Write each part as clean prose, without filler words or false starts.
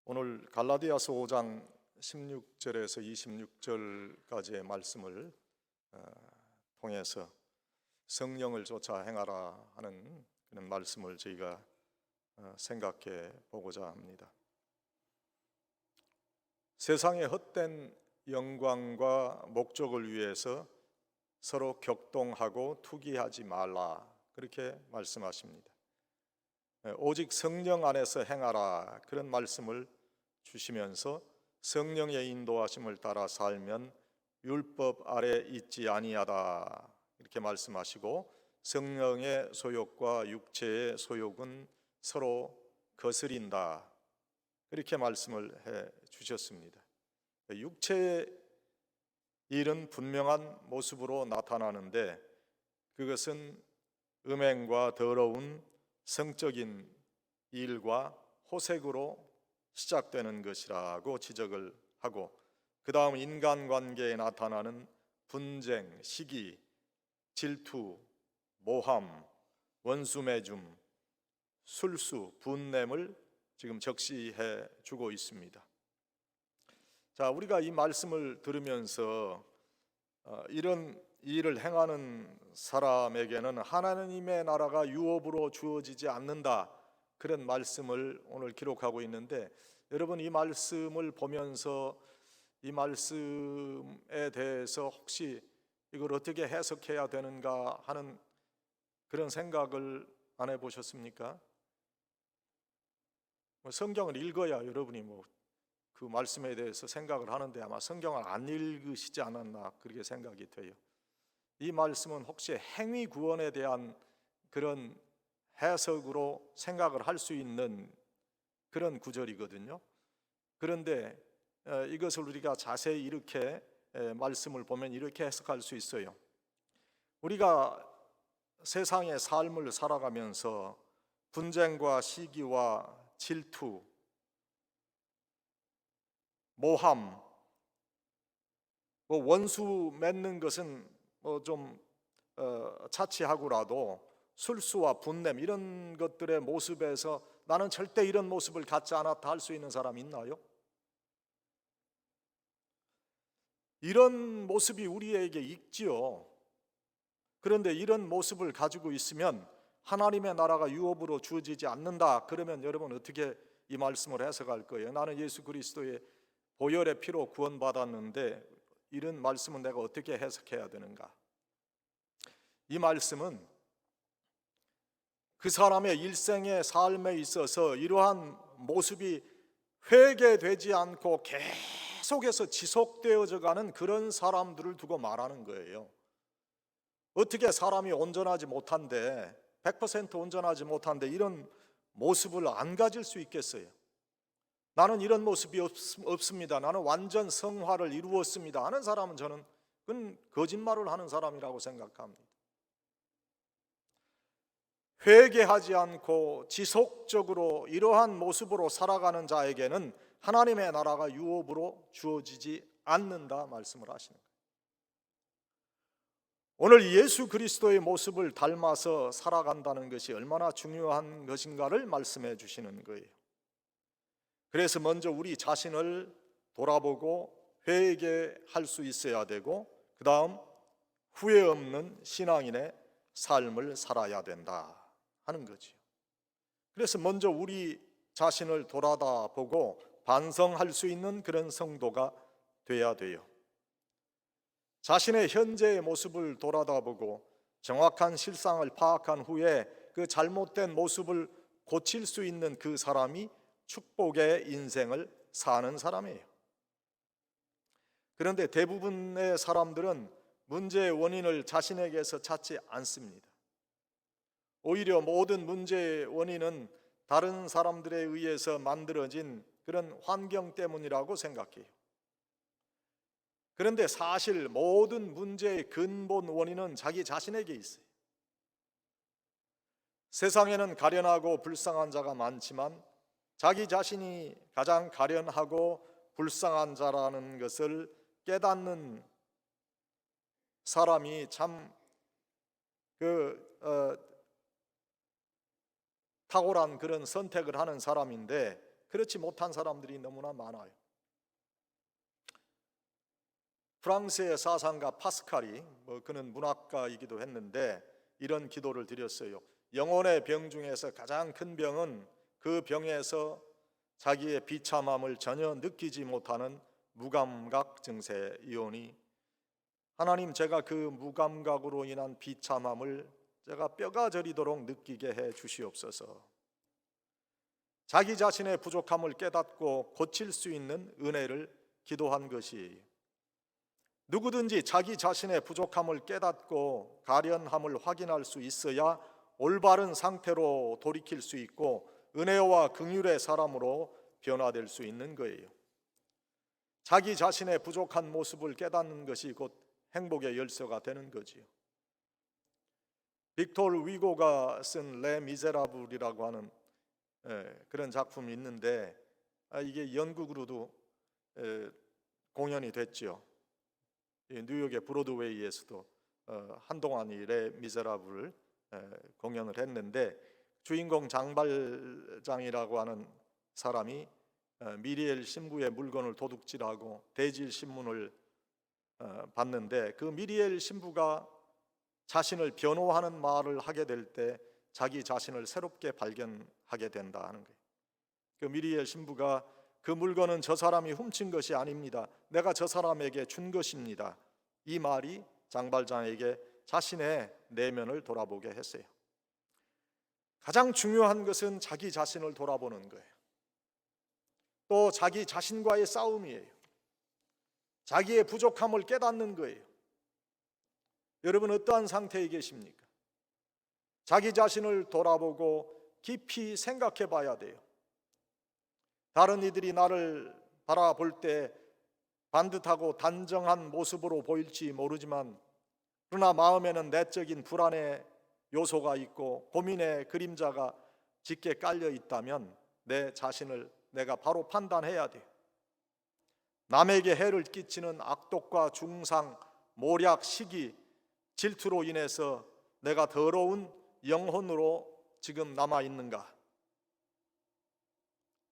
오늘 갈라디아서 5장 16절에서 26절까지의 말씀을 통해서 성령을 쫓아 행하라 하는 그런 말씀을 저희가 생각해 보고자 합니다. 세상의 헛된 영광과 목적을 위해서 서로 격동하고 투기하지 말라, 그렇게 말씀하십니다. 오직 성령 안에서 행하라, 그런 말씀을 주시면서 성령의 인도하심을 따라 살면 율법 아래 있지 아니하다, 이렇게 말씀하시고, 성령의 소욕과 육체의 소욕은 서로 거스린다, 그렇게 말씀을 해 주셨습니다. 육체의 일은 분명한 모습으로 나타나는데 그것은 음행과 더러운 성적인 일과 호색으로 시작되는 것이라고 지적을 하고, 그 다음 인간관계에 나타나는 분쟁, 시기, 질투, 모함, 원수매줌, 술수, 분냄을 지금 적시해 주고 있습니다. 자, 우리가 이 말씀을 들으면서 이런 일을 행하는 사람에게는 하나님의 나라가 유업으로 주어지지 않는다, 그런 말씀을 오늘 기록하고 있는데, 여러분 이 말씀을 보면서 이 말씀에 대해서 혹시 이걸 어떻게 해석해야 되는가 하는 그런 생각을 안 해보셨습니까? 성경을 읽어야 여러분이 그 말씀에 대해서 생각을 하는데 아마 성경을 안 읽으시지 않았나, 그렇게 생각이 돼요. 이 말씀은 혹시 행위 구원에 대한 그런 해석으로 생각을 할 수 있는 그런 구절이거든요. 그런데 이것을 우리가 자세히 이렇게 말씀을 보면 이렇게 해석할 수 있어요. 우리가 세상의 삶을 살아가면서 분쟁과 시기와 질투, 모함, 원수 맺는 것은 좀 차치하고라도 술수와 분냄, 이런 것들의 모습에서 나는 절대 이런 모습을 갖지 않았다 할 수 있는 사람 있나요? 이런 모습이 우리에게 있지요. 그런데 이런 모습을 가지고 있으면 하나님의 나라가 유업으로 주어지지 않는다, 그러면 여러분 어떻게 이 말씀을 해석할 거예요? 나는 예수 그리스도의 보혈의 피로 구원받았는데 이런 말씀은 내가 어떻게 해석해야 되는가? 이 말씀은 그 사람의 일생의 삶에 있어서 이러한 모습이 회개되지 않고 계속해서 지속되어져 가는 그런 사람들을 두고 말하는 거예요. 어떻게 사람이 온전하지 못한데, 100% 온전하지 못한데 이런 모습을 안 가질 수 있겠어요? 나는 이런 모습이 없습니다, 나는 완전 성화를 이루었습니다 하는 사람은 저는 그건 거짓말을 하는 사람이라고 생각합니다. 회개하지 않고 지속적으로 이러한 모습으로 살아가는 자에게는 하나님의 나라가 유업으로 주어지지 않는다 말씀을 하시는 거예요. 오늘 예수 그리스도의 모습을 닮아서 살아간다는 것이 얼마나 중요한 것인가를 말씀해 주시는 거예요. 그래서 먼저 우리 자신을 돌아보고 회개할 수 있어야 되고, 그 다음 후회 없는 신앙인의 삶을 살아야 된다 하는 거죠. 그래서 먼저 우리 자신을 돌아다보고 반성할 수 있는 그런 성도가 돼야 돼요. 자신의 현재의 모습을 돌아다보고 정확한 실상을 파악한 후에 그 잘못된 모습을 고칠 수 있는 그 사람이 축복의 인생을 사는 사람이에요. 그런데 대부분의 사람들은 문제의 원인을 자신에게서 찾지 않습니다. 오히려 모든 문제의 원인은 다른 사람들에 의해서 만들어진 그런 환경 때문이라고 생각해요. 그런데 사실 모든 문제의 근본 원인은 자기 자신에게 있어요. 세상에는 가련하고 불쌍한 자가 많지만 자기 자신이 가장 가련하고 불쌍한 자라는 것을 깨닫는 사람이 참 탁월한 그런 선택을 하는 사람인데, 그렇지 못한 사람들이 너무나 많아요. 프랑스의 사상가 파스칼이 그는 문학가이기도 했는데 이런 기도를 드렸어요. 영혼의 병 중에서 가장 큰 병은 그 병에서 자기의 비참함을 전혀 느끼지 못하는 무감각 증세이오니 하나님, 제가 그 무감각으로 인한 비참함을 제가 뼈가 저리도록 느끼게 해 주시옵소서. 자기 자신의 부족함을 깨닫고 고칠 수 있는 은혜를 기도한 것이, 누구든지 자기 자신의 부족함을 깨닫고 가련함을 확인할 수 있어야 올바른 상태로 돌이킬 수 있고 은혜와 긍휼의 사람으로 변화될 수 있는 거예요. 자기 자신의 부족한 모습을 깨닫는 것이 곧 행복의 열쇠가 되는 거지요. 빅토르 위고가 쓴 레 미제라블이라고 하는 그런 작품이 있는데 이게 연극으로도 공연이 됐죠. 뉴욕의 브로드웨이에서도 한동안 이 레 미제라블을 공연을 했는데 주인공 장발장이라고 하는 사람이 미리엘 신부의 물건을 도둑질하고 대질 신문을 봤는데 그 미리엘 신부가 자신을 변호하는 말을 하게 될 때 자기 자신을 새롭게 발견하게 된다 하는 거예요. 그 미리엘 신부가 그 물건은 저 사람이 훔친 것이 아닙니다. 내가 저 사람에게 준 것입니다. 이 말이 장발장에게 자신의 내면을 돌아보게 했어요. 가장 중요한 것은 자기 자신을 돌아보는 거예요. 또 자기 자신과의 싸움이에요. 자기의 부족함을 깨닫는 거예요. 여러분 어떠한 상태에 계십니까? 자기 자신을 돌아보고 깊이 생각해 봐야 돼요. 다른 이들이 나를 바라볼 때 반듯하고 단정한 모습으로 보일지 모르지만 그러나 마음에는 내적인 불안의 요소가 있고 고민의 그림자가 짙게 깔려 있다면 내 자신을 내가 바로 판단해야 돼요. 남에게 해를 끼치는 악독과 중상, 모략, 시기, 질투로 인해서 내가 더러운 영혼으로 지금 남아있는가?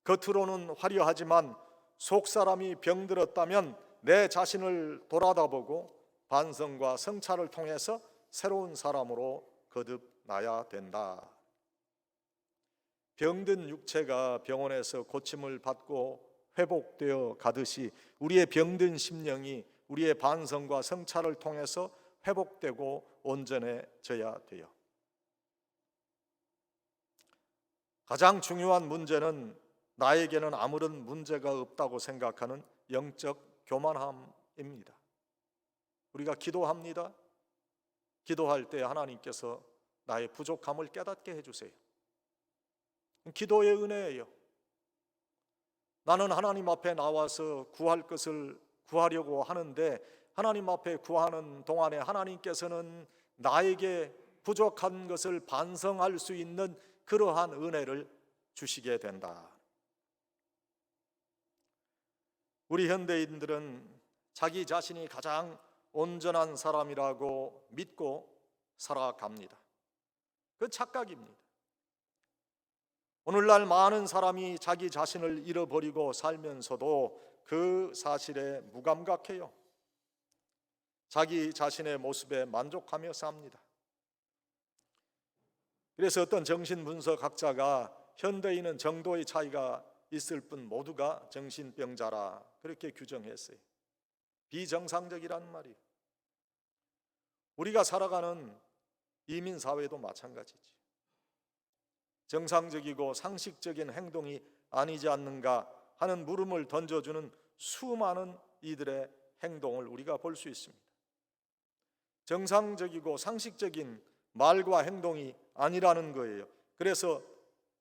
겉으로는 화려하지만 속사람이 병들었다면 내 자신을 돌아다보고 반성과 성찰을 통해서 새로운 사람으로 거듭나야 된다. 병든 육체가 병원에서 고침을 받고 회복되어 가듯이 우리의 병든 심령이 우리의 반성과 성찰을 통해서 회복되고 온전해져야 돼요. 가장 중요한 문제는 나에게는 아무런 문제가 없다고 생각하는 영적 교만함입니다. 우리가 기도합니다. 기도할 때 하나님께서 나의 부족함을 깨닫게 해주세요. 기도의 은혜예요. 나는 하나님 앞에 나와서 구할 것을 구하려고 하는데 하나님 앞에 구하는 동안에 하나님께서는 나에게 부족한 것을 반성할 수 있는 그러한 은혜를 주시게 된다. 우리 현대인들은 자기 자신이 가장 온전한 사람이라고 믿고 살아갑니다. 그 착각입니다. 오늘날 많은 사람이 자기 자신을 잃어버리고 살면서도 그 사실에 무감각해요. 자기 자신의 모습에 만족하며 삽니다. 그래서 어떤 정신분석학자가 현대인은 정도의 차이가 있을 뿐 모두가 정신병자라 그렇게 규정했어요. 비정상적이라는 말이에요. 우리가 살아가는 이민사회도 마찬가지지. 정상적이고 상식적인 행동이 아니지 않는가 하는 물음을 던져주는 수많은 이들의 행동을 우리가 볼 수 있습니다. 정상적이고 상식적인 말과 행동이 아니라는 거예요. 그래서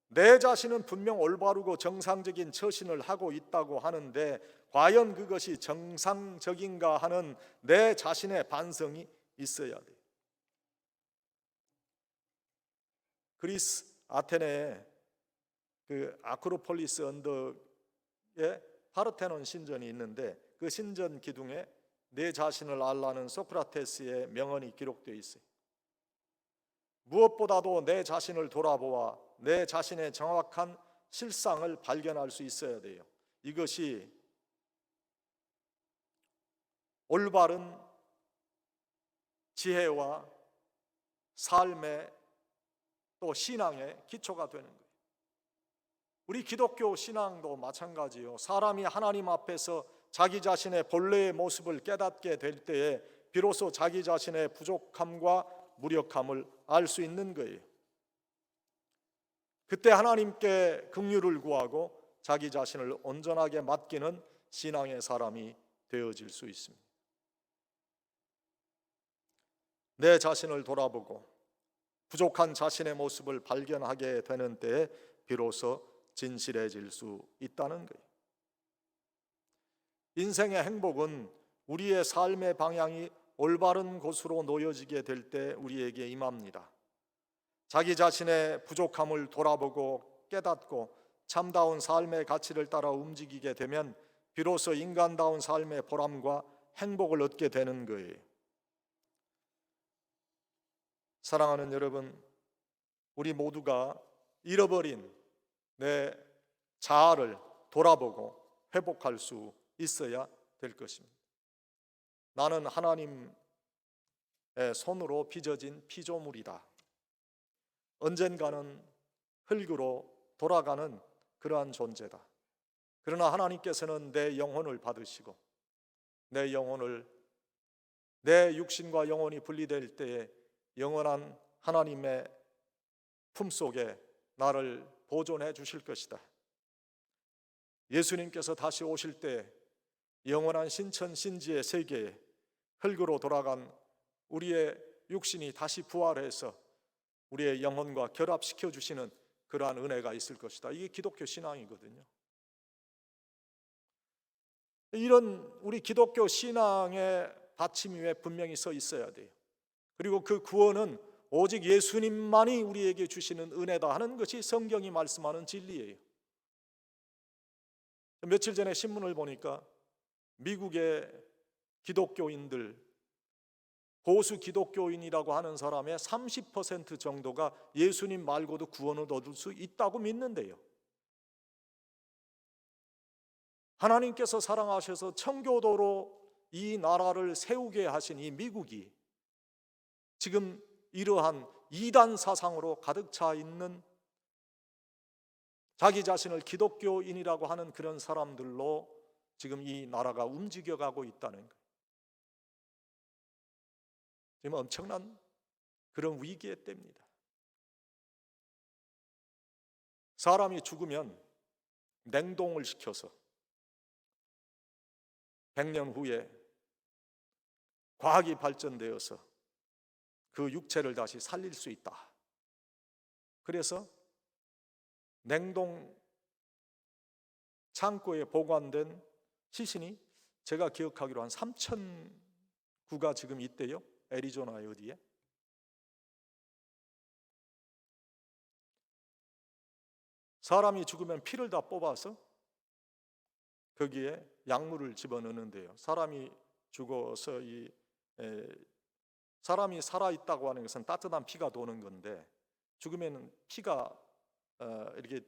내 자신은 분명 올바르고 정상적인 처신을 하고 있다고 하는데 과연 그것이 정상적인가 하는 내 자신의 반성이 있어야 돼요. 그리스 아테네의 그 아크로폴리스 언덕에 파르테논 신전이 있는데 그 신전 기둥에 내 자신을 알라는 소크라테스의 명언이 기록되어 있어요. 무엇보다도 내 자신을 돌아보아 내 자신의 정확한 실상을 발견할 수 있어야 돼요. 이것이 올바른 지혜와 삶의 또 신앙의 기초가 되는 거예요. 우리 기독교 신앙도 마찬가지요. 사람이 하나님 앞에서 자기 자신의 본래의 모습을 깨닫게 될 때에 비로소 자기 자신의 부족함과 무력함을 알 수 있는 거예요. 그때 하나님께 긍휼을 구하고 자기 자신을 온전하게 맡기는 신앙의 사람이 되어질 수 있습니다. 내 자신을 돌아보고 부족한 자신의 모습을 발견하게 되는 때에 비로소 진실해질 수 있다는 거예요. 인생의 행복은 우리의 삶의 방향이 올바른 곳으로 놓여지게 될 때 우리에게 임합니다. 자기 자신의 부족함을 돌아보고 깨닫고 참다운 삶의 가치를 따라 움직이게 되면 비로소 인간다운 삶의 보람과 행복을 얻게 되는 거예요. 사랑하는 여러분, 우리 모두가 잃어버린 내 자아를 돌아보고 회복할 수 있어야 될 것입니다. 나는 하나님의 손으로 빚어진 피조물이다. 언젠가는 흙으로 돌아가는 그러한 존재다. 그러나 하나님께서는 내 영혼을 받으시고 내 육신과 영혼이 분리될 때에 영원한 하나님의 품속에 나를 보존해 주실 것이다. 예수님께서 다시 오실 때 영원한 신천신지의 세계에 흙으로 돌아간 우리의 육신이 다시 부활해서 우리의 영혼과 결합시켜 주시는 그러한 은혜가 있을 것이다. 이게 기독교 신앙이거든요. 이런 우리 기독교 신앙의 받침 위에 분명히 서 있어야 돼요. 그리고 그 구원은 오직 예수님만이 우리에게 주시는 은혜다 하는 것이 성경이 말씀하는 진리예요. 며칠 전에 신문을 보니까 미국의 기독교인들, 보수 기독교인이라고 하는 사람의 30% 정도가 예수님 말고도 구원을 얻을 수 있다고 믿는데요. 하나님께서 사랑하셔서 청교도로 이 나라를 세우게 하신 이 미국이 지금 이러한 이단 사상으로 가득 차 있는 자기 자신을 기독교인이라고 하는 그런 사람들로 지금 이 나라가 움직여가고 있다는 거예요. 지금 엄청난 그런 위기의 때입니다. 사람이 죽으면 냉동을 시켜서 100년 후에 과학이 발전되어서 그 육체를 다시 살릴 수 있다. 그래서 냉동 창고에 보관된 시신이 제가 기억하기로 한 3,000구가 지금 있대요. 애리조나에 어디에. 사람이 죽으면 피를 다 뽑아서 거기에 약물을 집어넣는데요. 사람이 죽어서 사람이 살아있다고 하는 것은 따뜻한 피가 도는 건데 죽으면 피가 이렇게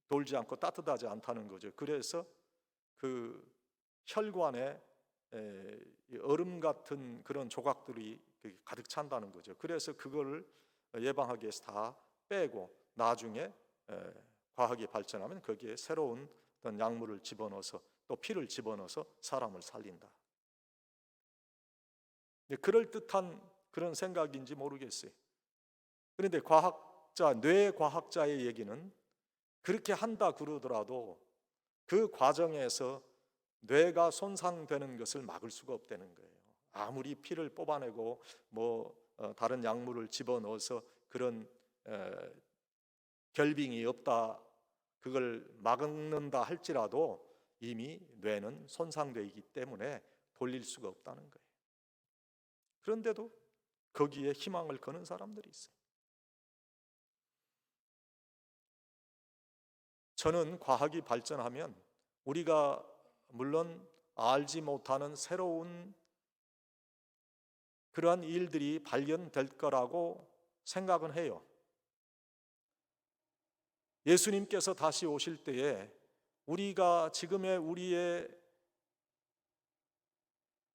돌지 않고 따뜻하지 않다는 거죠. 그래서 그 혈관에 얼음 같은 그런 조각들이 가득 찬다는 거죠. 그래서 그걸 예방하기 위해서 다 빼고 나중에 과학이 발전하면 거기에 새로운 어떤 약물을 집어넣어서 또 피를 집어넣어서 사람을 살린다. 그럴듯한 그런 생각인지 모르겠어요. 그런데 뇌과학자의 얘기는 그렇게 한다 그러더라도 그 과정에서 뇌가 손상되는 것을 막을 수가 없다는 거예요. 아무리 피를 뽑아내고 다른 약물을 집어넣어서 그런 결빙이 없다, 그걸 막는다 할지라도 이미 뇌는 손상되어 있기 때문에 돌릴 수가 없다는 거예요. 그런데도 거기에 희망을 거는 사람들이 있어요. 저는 과학이 발전하면 우리가 물론 알지 못하는 새로운 그러한 일들이 발견될 거라고 생각은 해요. 예수님께서 다시 오실 때에 우리가 지금의 우리의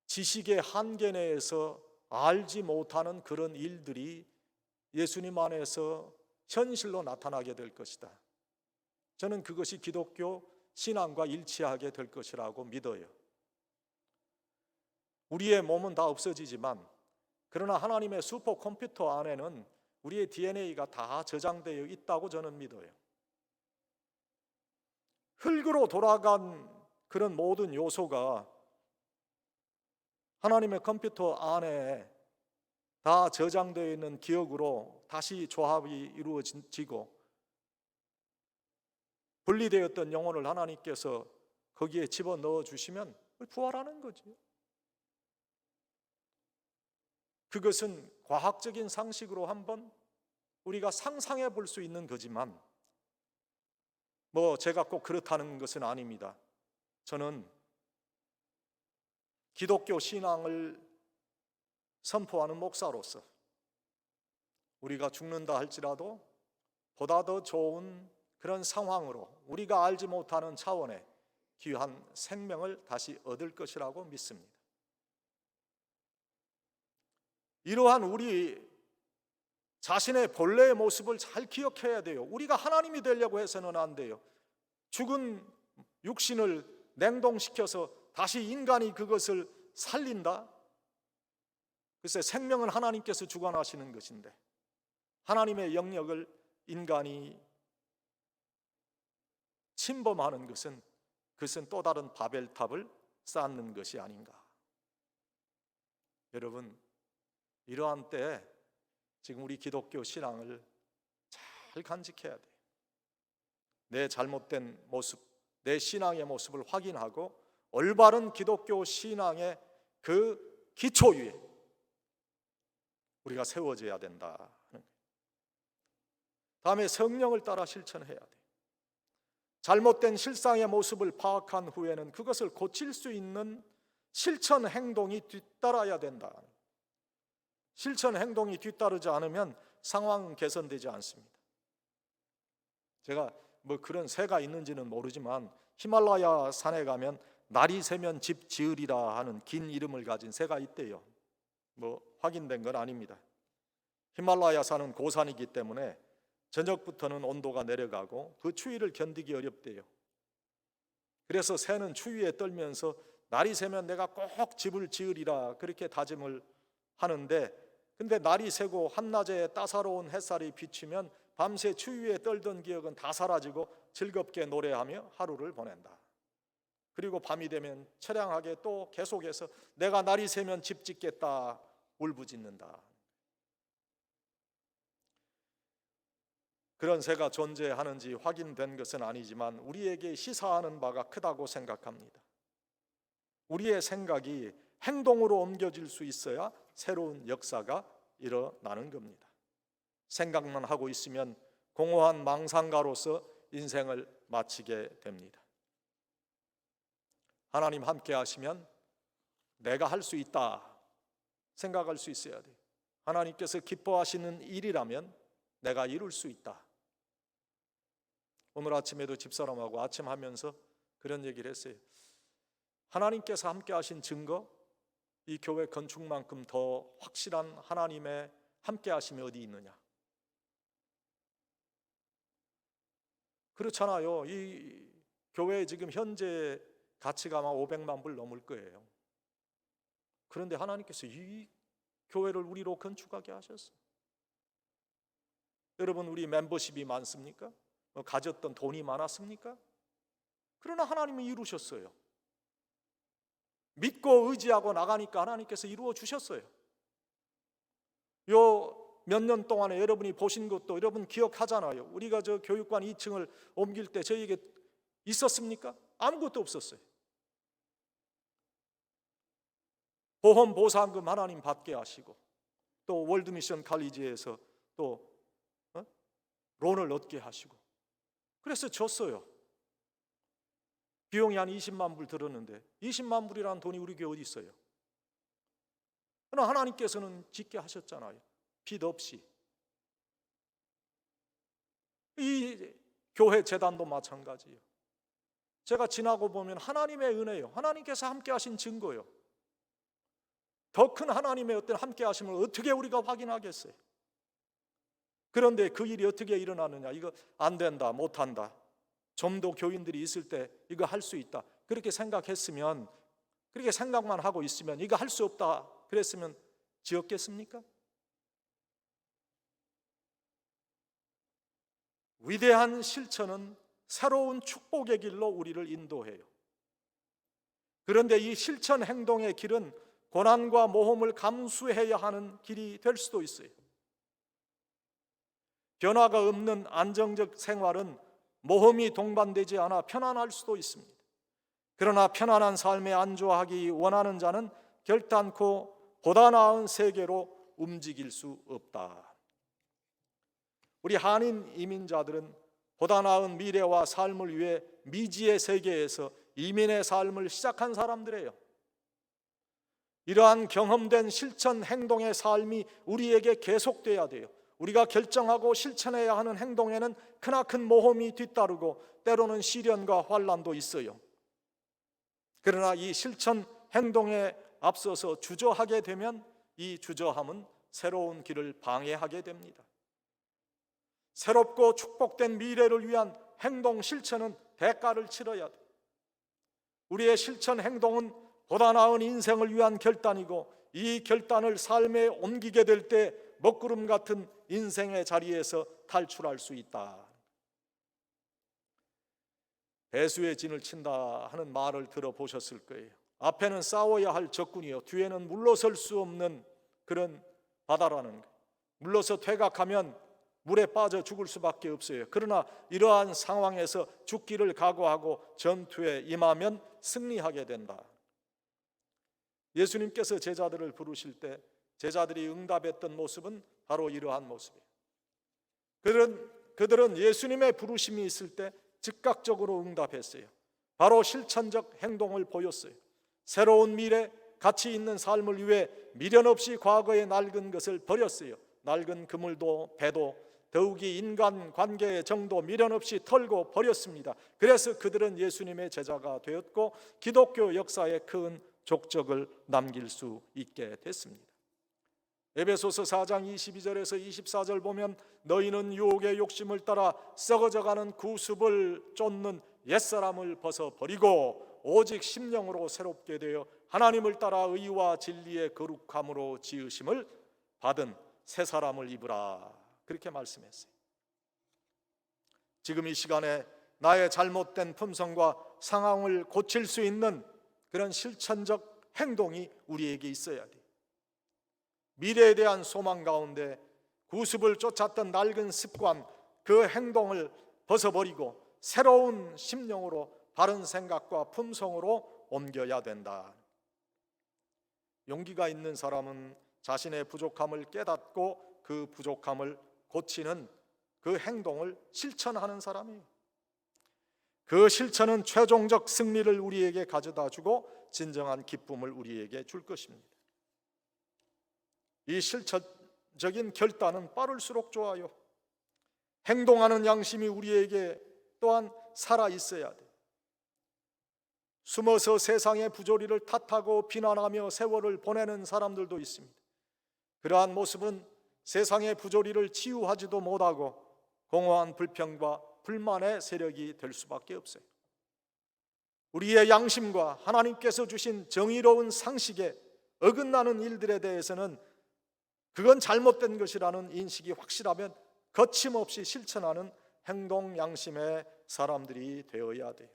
지식의 한계 내에서 알지 못하는 그런 일들이 예수님 안에서 현실로 나타나게 될 것이다. 저는 그것이 기독교 신앙과 일치하게 될 것이라고 믿어요. 우리의 몸은 다 없어지지만 그러나 하나님의 슈퍼컴퓨터 안에는 우리의 DNA가 다 저장되어 있다고 저는 믿어요. 흙으로 돌아간 그런 모든 요소가 하나님의 컴퓨터 안에 다 저장되어 있는 기억으로 다시 조합이 이루어지고 분리되었던 영혼을 하나님께서 거기에 집어넣어 주시면 부활하는 거죠. 그것은 과학적인 상식으로 한번 우리가 상상해 볼 수 있는 거지만 제가 꼭 그렇다는 것은 아닙니다. 저는 기독교 신앙을 선포하는 목사로서 우리가 죽는다 할지라도 보다 더 좋은 그런 상황으로 우리가 알지 못하는 차원의 귀한 생명을 다시 얻을 것이라고 믿습니다. 이러한 우리 자신의 본래의 모습을 잘 기억해야 돼요. 우리가 하나님이 되려고 해서는 안 돼요. 죽은 육신을 냉동시켜서 다시 인간이 그것을 살린다? 글쎄, 생명은 하나님께서 주관하시는 것인데 하나님의 영역을 인간이 침범하는 그것은 또 다른 바벨탑을 쌓는 것이 아닌가. 여러분, 이러한 때에 지금 우리 기독교 신앙을 잘 간직해야 돼요. 내 잘못된 모습, 내 신앙의 모습을 확인하고 올바른 기독교 신앙의 그 기초 위에 우리가 세워져야 된다. 다음에 성령을 따라 실천해야 돼요. 잘못된 실상의 모습을 파악한 후에는 그것을 고칠 수 있는 실천 행동이 뒤따라야 된다. 실천 행동이 뒤따르지 않으면 상황은 개선되지 않습니다. 제가 그런 새가 있는지는 모르지만 히말라야 산에 가면 날이 새면 집 지으리라 하는 긴 이름을 가진 새가 있대요. 확인된 건 아닙니다. 히말라야 산은 고산이기 때문에 저녁부터는 온도가 내려가고 그 추위를 견디기 어렵대요. 그래서 새는 추위에 떨면서 날이 새면 내가 꼭 집을 지으리라 그렇게 다짐을 하는데, 근데 날이 새고 한낮에 따사로운 햇살이 비치면 밤새 추위에 떨던 기억은 다 사라지고 즐겁게 노래하며 하루를 보낸다. 그리고 밤이 되면 처량하게 또 계속해서 내가 날이 새면 집 짓겠다 울부짖는다. 그런 새가 존재하는지 확인된 것은 아니지만 우리에게 시사하는 바가 크다고 생각합니다. 우리의 생각이 행동으로 옮겨질 수 있어야 새로운 역사가 일어나는 겁니다. 생각만 하고 있으면 공허한 망상가로서 인생을 마치게 됩니다. 하나님 함께 하시면 내가 할 수 있다 생각할 수 있어야 돼요. 하나님께서 기뻐하시는 일이라면 내가 이룰 수 있다. 오늘 아침에도 집사람하고 아침하면서 그런 얘기를 했어요. 하나님께서 함께 하신 증거, 이 교회 건축만큼 더 확실한 하나님의 함께 하심이 어디 있느냐. 그렇잖아요. 이 교회에 지금 현재 가치가 아마 500만 불 넘을 거예요. 그런데 하나님께서 이 교회를 우리로 건축하게 하셨어요. 여러분, 우리 멤버십이 많습니까? 가졌던 돈이 많았습니까? 그러나 하나님은 이루셨어요. 믿고 의지하고 나가니까 하나님께서 이루어 주셨어요. 요 몇 년 동안에 여러분이 보신 것도 여러분 기억하잖아요. 우리가 저 교육관 2층을 옮길 때 저희에게 있었습니까? 아무것도 없었어요. 보험 보상금 하나님 받게 하시고 또 월드미션 칼리지에서 또 론을 얻게 하시고 그래서 줬어요. 비용이 한 20만 불 들었는데 20만 불이라는 돈이 우리 교회 어디 있어요? 그러나 하나님께서는 짓게 하셨잖아요. 빚 없이. 이 교회 재단도 마찬가지예요. 제가 지나고 보면 하나님의 은혜요, 하나님께서 함께 하신 증거요. 더 큰 하나님의 어떤 함께 하심을 어떻게 우리가 확인하겠어요? 그런데 그 일이 어떻게 일어나느냐? 이거 안 된다, 못한다, 좀 더 교인들이 있을 때 이거 할 수 있다, 그렇게 생각했으면, 그렇게 생각만 하고 있으면, 이거 할 수 없다 그랬으면 지었겠습니까? 위대한 실천은 새로운 축복의 길로 우리를 인도해요. 그런데 이 실천 행동의 길은 고난과 모험을 감수해야 하는 길이 될 수도 있어요. 변화가 없는 안정적 생활은 모험이 동반되지 않아 편안할 수도 있습니다. 그러나 편안한 삶에 안주하기 원하는 자는 결단코 보다 나은 세계로 움직일 수 없다. 우리 한인 이민자들은 보다 나은 미래와 삶을 위해 미지의 세계에서 이민의 삶을 시작한 사람들이에요. 이러한 경험된 실천 행동의 삶이 우리에게 계속돼야 돼요. 우리가 결정하고 실천해야 하는 행동에는 크나큰 모험이 뒤따르고 때로는 시련과 환난도 있어요. 그러나 이 실천 행동에 앞서서 주저하게 되면 이 주저함은 새로운 길을 방해하게 됩니다. 새롭고 축복된 미래를 위한 행동 실천은 대가를 치러야 돼. 우리의 실천 행동은 보다 나은 인생을 위한 결단이고, 이 결단을 삶에 옮기게 될 때 먹구름 같은 인생의 자리에서 탈출할 수 있다. 배수의 진을 친다 하는 말을 들어보셨을 거예요. 앞에는 싸워야 할 적군이요, 뒤에는 물러설 수 없는 그런 바다라는 거예요. 물러서 퇴각하면 물에 빠져 죽을 수밖에 없어요. 그러나 이러한 상황에서 죽기를 각오하고 전투에 임하면 승리하게 된다. 예수님께서 제자들을 부르실 때 제자들이 응답했던 모습은 바로 이러한 모습이에요. 그들은 예수님의 부르심이 있을 때 즉각적으로 응답했어요. 바로 실천적 행동을 보였어요. 새로운 미래, 가치 있는 삶을 위해 미련 없이 과거의 낡은 것을 버렸어요. 낡은 그물도 배도, 더욱이 인간관계의 정도 미련 없이 털고 버렸습니다. 그래서 그들은 예수님의 제자가 되었고 기독교 역사에 큰 족적을 남길 수 있게 됐습니다. 에베소서 4장 22절에서 24절 보면 너희는 유혹의 욕심을 따라 썩어져가는 구습을 쫓는 옛사람을 벗어버리고 오직 심령으로 새롭게 되어 하나님을 따라 의와 진리의 거룩함으로 지으심을 받은 새 사람을 입으라, 그렇게 말씀했어요. 지금 이 시간에 나의 잘못된 품성과 상황을 고칠 수 있는 그런 실천적 행동이 우리에게 있어야 돼요. 미래에 대한 소망 가운데 구습을 쫓았던 낡은 습관, 그 행동을 벗어버리고 새로운 심령으로 바른 생각과 품성으로 옮겨야 된다. 용기가 있는 사람은 자신의 부족함을 깨닫고 그 부족함을 고치는 그 행동을 실천하는 사람이에요. 그 실천은 최종적 승리를 우리에게 가져다 주고 진정한 기쁨을 우리에게 줄 것입니다. 이 실천적인 결단은 빠를수록 좋아요. 행동하는 양심이 우리에게 또한 살아 있어야 돼. 숨어서 세상의 부조리를 탓하고 비난하며 세월을 보내는 사람들도 있습니다. 그러한 모습은 세상의 부조리를 치유하지도 못하고 공허한 불평과 불만의 세력이 될 수밖에 없어요. 우리의 양심과 하나님께서 주신 정의로운 상식에 어긋나는 일들에 대해서는 그건 잘못된 것이라는 인식이 확실하면 거침없이 실천하는 행동 양심의 사람들이 되어야 돼요.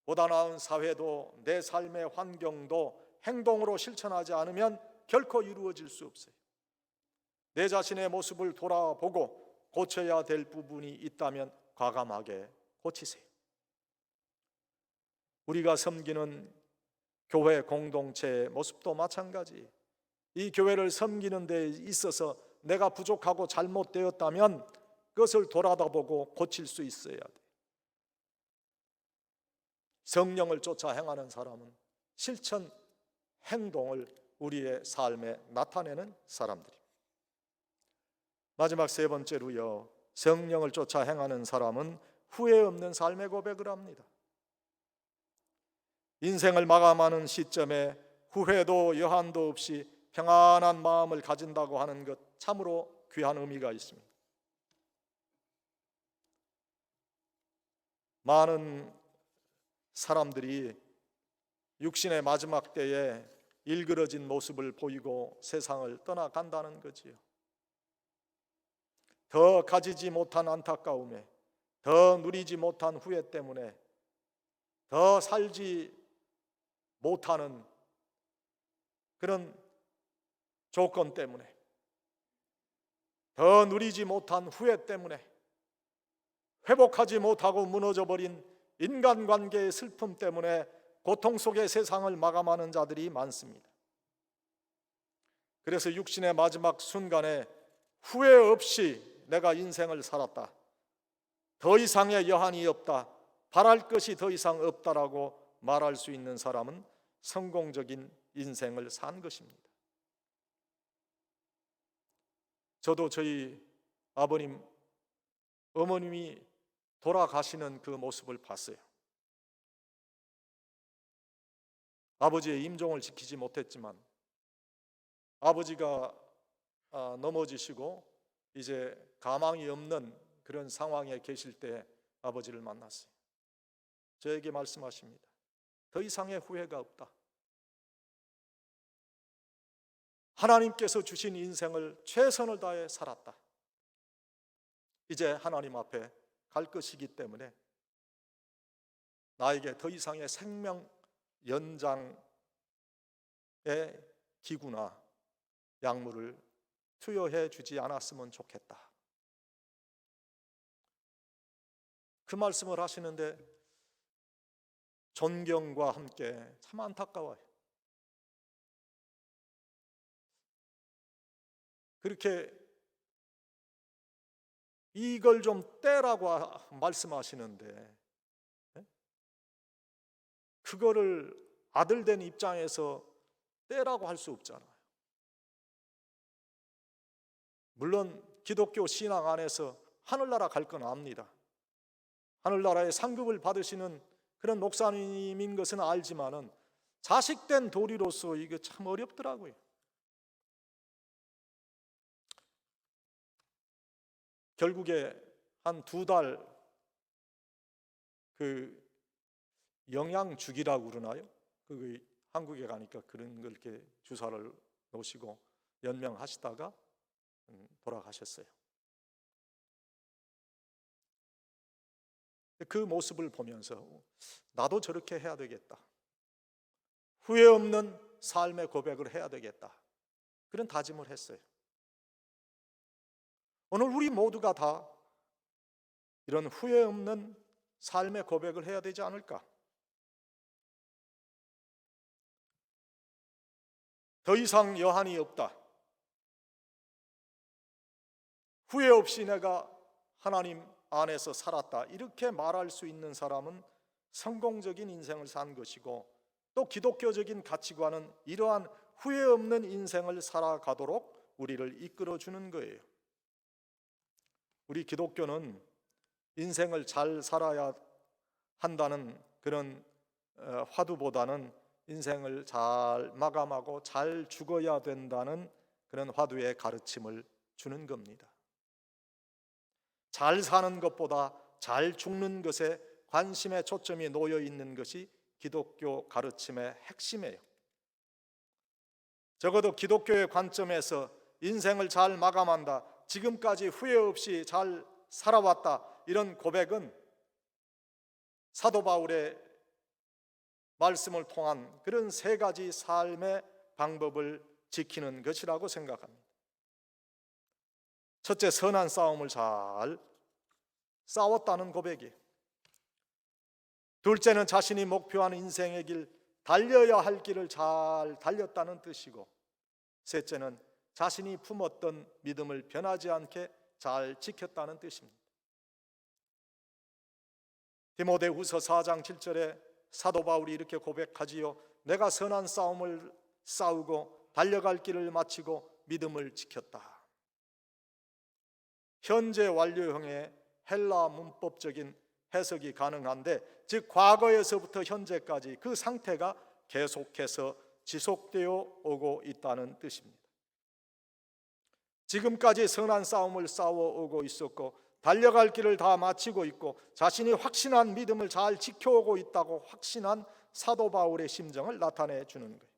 보다 나은 사회도 내 삶의 환경도 행동으로 실천하지 않으면 결코 이루어질 수 없어요. 내 자신의 모습을 돌아보고 고쳐야 될 부분이 있다면 과감하게 고치세요. 우리가 섬기는 교회 공동체의 모습도 마찬가지예요. 이 교회를 섬기는 데 있어서 내가 부족하고 잘못되었다면 그것을 돌아다보고 고칠 수 있어야 돼. 성령을 쫓아 행하는 사람은 실천 행동을 우리의 삶에 나타내는 사람들입니다. 마지막 세 번째로요, 성령을 쫓아 행하는 사람은 후회 없는 삶의 고백을 합니다. 인생을 마감하는 시점에 후회도 여한도 없이 평안한 마음을 가진다고 하는 것, 참으로 귀한 의미가 있습니다. 많은 사람들이 육신의 마지막 때에 일그러진 모습을 보이고 세상을 떠나간다는 거지요. 더 가지지 못한 안타까움에, 더 누리지 못한 후회 때문에, 더 살지 못하는 그런 조건 때문에, 더 누리지 못한 후회 때문에, 회복하지 못하고 무너져버린 인간관계의 슬픔 때문에 고통 속의 세상을 마감하는 자들이 많습니다. 그래서 육신의 마지막 순간에 후회 없이 내가 인생을 살았다, 더 이상의 여한이 없다, 바랄 것이 더 이상 없다라고 말할 수 있는 사람은 성공적인 인생을 산 것입니다. 저도 저희 아버님, 어머님이 돌아가시는 그 모습을 봤어요. 아버지의 임종을 지키지 못했지만 아버지가 넘어지시고 이제 가망이 없는 그런 상황에 계실 때 아버지를 만났어요. 저에게 말씀하십니다. 더 이상의 후회가 없다. 하나님께서 주신 인생을 최선을 다해 살았다. 이제 하나님 앞에 갈 것이기 때문에 나에게 더 이상의 생명 연장의 기구나 약물을 투여해 주지 않았으면 좋겠다. 그 말씀을 하시는데 존경과 함께 참 안타까워요. 그렇게 이걸 좀 떼라고 말씀하시는데 그거를 아들 된 입장에서 떼라고 할 수 없잖아요. 물론 기독교 신앙 안에서 하늘나라 갈 건 압니다. 하늘나라의 상급을 받으시는 그런 목사님인 것은 알지만은 자식된 도리로서 이게 참 어렵더라고요. 결국에 한 2달 그 영양주기라고 그러나요? 그 한국에 가니까 그런 걸 이렇게 주사를 놓으시고 연명하시다가 돌아가셨어요. 그 모습을 보면서 나도 저렇게 해야 되겠다, 후회 없는 삶의 고백을 해야 되겠다, 그런 다짐을 했어요. 오늘 우리 모두가 다 이런 후회 없는 삶의 고백을 해야 되지 않을까? 더 이상 여한이 없다, 후회 없이 내가 하나님 안에서 살았다, 이렇게 말할 수 있는 사람은 성공적인 인생을 산 것이고, 또 기독교적인 가치관은 이러한 후회 없는 인생을 살아가도록 우리를 이끌어 주는 거예요. 우리 기독교는 인생을 잘 살아야 한다는 그런 화두보다는 인생을 잘 마감하고 잘 죽어야 된다는 그런 화두의 가르침을 주는 겁니다. 잘 사는 것보다 잘 죽는 것에 관심의 초점이 놓여 있는 것이 기독교 가르침의 핵심이에요. 적어도 기독교의 관점에서 인생을 잘 마감한다, 지금까지 후회 없이 잘 살아왔다, 이런 고백은 사도 바울의 말씀을 통한 그런 3가지 삶의 방법을 지키는 것이라고 생각합니다. 첫째, 선한 싸움을 잘 싸웠다는 고백이에요. 둘째는 자신이 목표한 인생의 길, 달려야 할 길을 잘 달렸다는 뜻이고, 셋째는 자신이 품었던 믿음을 변하지 않게 잘 지켰다는 뜻입니다. 디모데후서 4장 7절에 사도 바울이 이렇게 고백하지요. 내가 선한 싸움을 싸우고 달려갈 길을 마치고 믿음을 지켰다. 현재 완료형의 헬라 문법적인 해석이 가능한데, 즉 과거에서부터 현재까지 그 상태가 계속해서 지속되어 오고 있다는 뜻입니다. 지금까지 선한 싸움을 싸워오고 있었고 달려갈 길을 다 마치고 있고 자신이 확신한 믿음을 잘 지켜오고 있다고 확신한 사도 바울의 심정을 나타내 주는 거예요.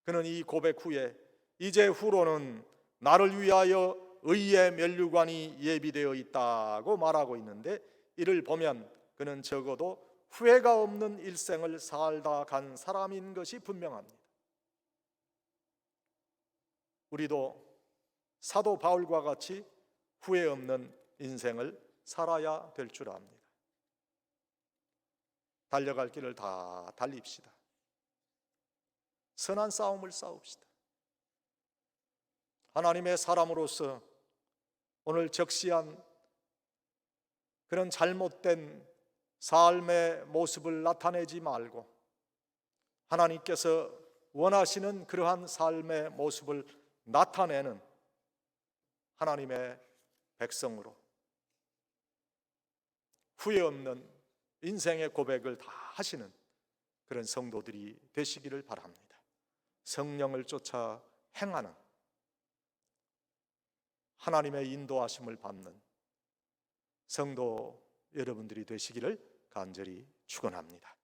그는 이 고백 후에 이제 후로는 나를 위하여 의의 면류관이 예비되어 있다고 말하고 있는데, 이를 보면 그는 적어도 후회가 없는 일생을 살다 간 사람인 것이 분명합니다. 우리도 사도 바울과 같이 후회 없는 인생을 살아야 될 줄 압니다. 달려갈 길을 다 달립시다. 선한 싸움을 싸웁시다. 하나님의 사람으로서 오늘 적시한 그런 잘못된 삶의 모습을 나타내지 말고 하나님께서 원하시는 그러한 삶의 모습을 나타내는 하나님의 백성으로 후회 없는 인생의 고백을 다 하시는 그런 성도들이 되시기를 바랍니다. 성령을 쫓아 행하는, 하나님의 인도하심을 받는 성도 여러분들이 되시기를 간절히 축원합니다.